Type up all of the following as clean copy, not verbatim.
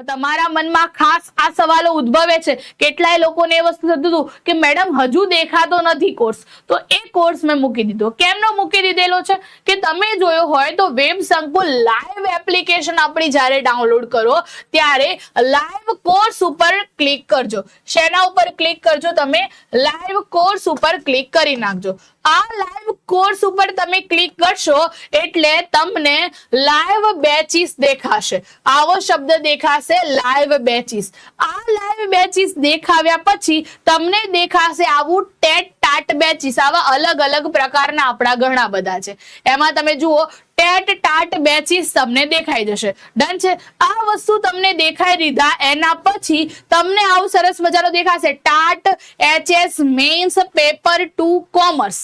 તમારા મનમાં ખાસ આ સવાલો ઉદ્ભવે છે, કેટલાય લોકોને એ વસ્તુ થતું હતું કે મેડમ હજુ દેખાતો નથી કોર્સ, તો એ કોર્સ મેં મૂકી દીધો. કેમનો મૂકી દીધેલો છે કે તમે જોયો હોય તો વેબ સંકુલ લાઈવ એપ્લિકેશન આપણી જ્યારે ડાઉનલોડ કરો ત્યારે લાઈવ કોર્સ ઉપર ક્લિક કરજો. શેના ઉપર ક્લિક કરજો? તમે લાઈવ કોર્સ ઉપર ક્લિક કરી નાખજો. આ લાઈવ કોર્સ ઉપર તમે ક્લિક કરશો એટલે તમને લાઈવ બેચીસ દેખાશે. આવો શબ્દ દેખાશે, લાઈવ બેચીસ. આ લાઈવ બેચીસ દેખાવ્યા પછી તમને દેખાશે આવું ટેટ ટાટ બેચીસ. આવા અલગ અલગ પ્રકારના આપણા ઘણા બધા છે. એમાં તમે જુઓ ટેટ ટાટ બેચીસ તમને દેખાઈ જશે. ડન છે. આ વસ્તુ તમને દેખાઈ દીધા એના પછી તમને આવું સરસ મજાનો દેખાશે TAT HS mains paper 2 commerce.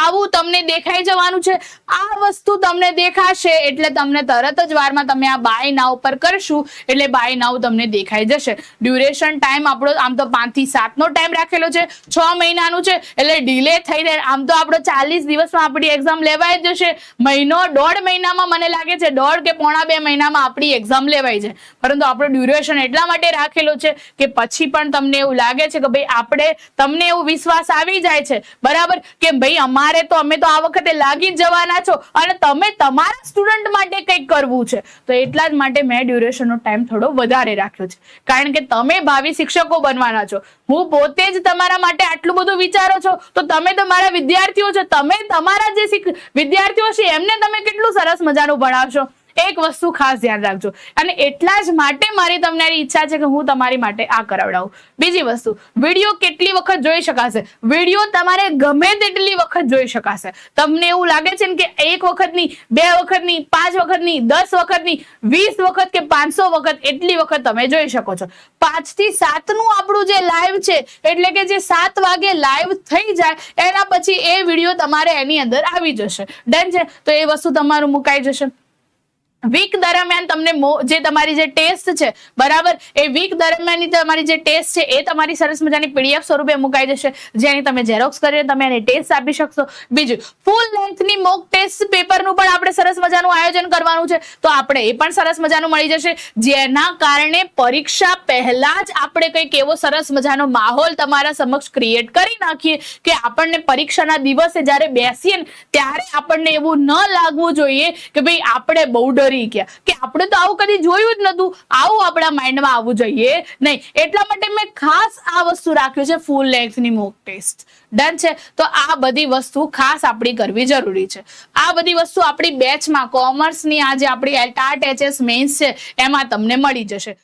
આવું તમને દેખાઈ જવાનું છે. આ વસ્તુ તમને દેખાશે એટલે તમને તરત જ વારમાં તમે આ બાય નાવ પર કરશું એટલે બાય નાવ તમને દેખાઈ જશે. ડ્યુરેશન ટાઈમ આપણો આમ તો 5 થી 7 નો ટાઈમ રાખેલો છે, 6 મહિનાનું છે એટલે ડિલે થઈને આમ તો આપણો 40 દિવસમાં આપણી એક્ઝામ લેવાઈ જશે. મહિનો દોઢ મહિનામાં મને લાગે છે, 1.5 કે પોણા 2 મહિનામાં આપણી એક્ઝામ લેવાઈ જાય. પરંતુ આપણો ડ્યુરેશન એટલા માટે રાખેલો છે કે પછી પણ તમને એવું લાગે છે કે ભાઈ તમને એવું વિશ્વાસ આવી જાય છે બરાબર કે ભાઈ અમે તો આ વખતે લાગી જ જવાના છો અને તમે તમારા સ્ટુડન્ટ માટે કંઈક કરવું છે, તો એટલા જ માટે મેં ડ્યુરેશનનો ટાઈમ થોડો વધારે રાખ્યો છે. કારણ કે તમે ભાવિ શિક્ષકો બનવાના છો. હું પોતે જ તમારા માટે આટલું બધું વિચારો છો તો તમે તો મારા વિદ્યાર્થીઓ છો. તમે તમારા જે વિદ્યાર્થીઓ છે એમને તમે કેટલું સરસ મજાનું ભણાવશો. એક વસ્તુ ખાસ ધ્યાન રાખજો. અને એટલા જ માટે મારી તમને ઈચ્છા છે કે હું તમારી માટે આ કરાવડાવું. બીજી વસ્તુ, વિડીયો કેટલી વખત જોઈ શકાશે? વિડીયો તમારે ગમે તેટલી વખત જોઈ શકાશે. તમને એવું લાગે છે ને કે 1 વખતની, 2 વખતની, 5 વખતની, 10 વખતની, 20 વખત કે 500 વખત એટલી વખત તમે જોઈ શકો છો. 5 થી 7 નું આપણું જે લાઈવ છે એટલે કે જે 7 વાગે લાઈવ થઈ જાય એના પછી એ વિડીયો તમારે એની અંદર આવી જશે. ડન છે. તો એ વસ્તુ તમારું મુકાઈ જશે. વીક દરમિયાન તમને જે તમારી જે ટેસ્ટ છે બરાબર, એ વીક દરમિયાનની તમારી જે ટેસ્ટ છે એ તમારી સરસ મજાની PDF સ્વરૂપે મુકાઈ જશે, જેની તમે ઝેરોક્સ કરીને તમે એને ટેસ્ટ આપી શકશો. બીજું, ફૂલ લેન્થની મોક ટેસ્ટ પેપરનું પણ આપણે સરસ મજાનું આયોજન કરવાનું છે, તો આપણે એ પણ સરસ મજાનું મળી જશે, જેના કારણે પરીક્ષા પહેલા જ આપણે કંઈક એવો સરસ મજાનો માહોલ તમારા સમક્ષ ક્રિએટ કરી નાખીએ કે આપણને પરીક્ષાના દિવસે જ્યારે બેસીએ ને ત્યારે આપણને એવું ન લાગવું જોઈએ કે ભાઈ આપણે બહુ ડરી ગયા, કે આપણે તો આવું કદી જોયું જ નતું. આવું આપણા માઇન્ડમાં આવવું જોઈએ નહીં. એટલા માટે મેં ખાસ આ વસ્તુ રાખ્યું છે, ફૂલ લેન્થની મોક ટેસ્ટ. ડન છે. તો આ બધી વસ્તુ ખાસ આપણી કરવી જરૂરી છે. આ બધી વસ્તુ આપણી બેચમાં કોમર્સની આ જે આપણી ટાટ HS મેન્સ છે એમાં તમને મળી જશે.